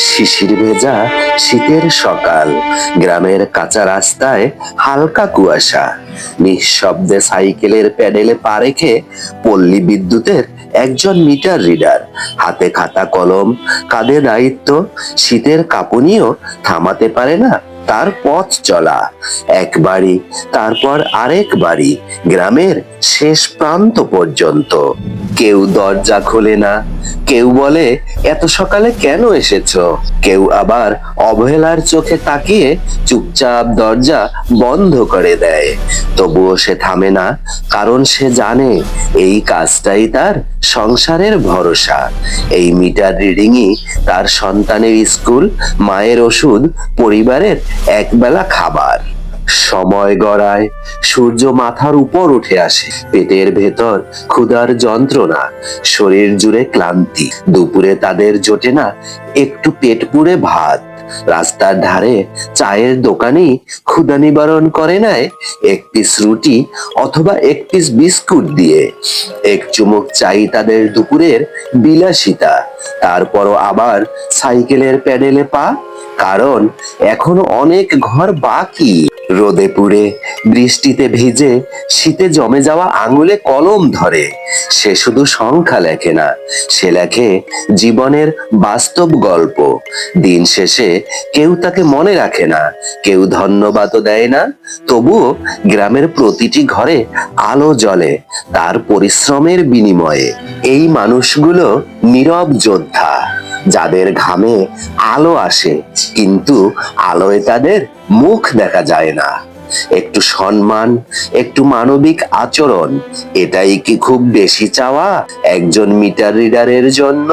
শিশির ভেজা শীতের সকাল, গ্রামের কাঁচা রাস্তায় হালকা কুয়াশা। নিঃশব্দে সাইকেলের প্যাডেলে পা রেখে পল্লী বিদ্যুতের একজন মিটার রিডার, হাতে খাতা কলম, কাঁধে দায়িত্ব। শীতের কাঁপুনিও থামাতে পারে না তার পথ চলা। এক বাড়ি, তারপর আরেক বাড়ি, গ্রামের শেষ প্রান্ত পর্যন্ত। কেউ দরজা খোলে না, কেউ বলে এত সকালে কেন এসেছো, কেউ আবার অবহেলার চোখে তাকিয়ে চুপচাপ দরজা বন্ধ করে দেয়। তবুও সে থামে না, কারণ সে জানে এই কাজটাই তার সংসারের ভরসা। এই মিটার রিডিংই তার সন্তানের স্কুল, মায়ের ওষুধ, পরিবারের একবেলা খাবার। সময় গড়ায়, সূর্য মাথার উপর উঠে আসে, পেটের ভেতর ক্ষুধার যন্ত্রণা, শরীর জুড়ে ক্লান্তি। দুপুরে তাদের জোটে না একটু পেট পুড়ে ভাত। রাস্তার ধারে চায়ের দোকানেই ক্ষুধা নিবারণ করে নেয় এক পিস রুটি অথবা এক পিস বিস্কুট দিয়ে। এক চুমুক চাই তাদের দুপুরের বিলাসিতা। তারপরও আবার সাইকেলের প্যাডেলে পা, কারণ এখনো অনেক ঘর বাকি। রোদে পুড়ে, বৃষ্টিতে ভিজে, শীতে জমে যাওয়া আঙুলে কলম ধরে সে শুধু সংখ্যা লেখে না, সে লেখে জীবনের বাস্তব গল্প। দিন শেষে কেউ তাকে মনে রাখে না, কেউ ধন্যবাদও দেয় না। তবুও গ্রামের প্রতিটি ঘরে আলো জ্বলে তার পরিশ্রমের বিনিময়ে। এই মানুষগুলো নীরব যোদ্ধা, যাদের ঘামে আলো আসে, কিন্তু আলোয় তাদের মুখ দেখা যায় না। একটু সম্মান, একটু মানবিক আচরণ, এটাই কি খুব বেশি চাওয়া একজন মিটার রিডারের জন্য?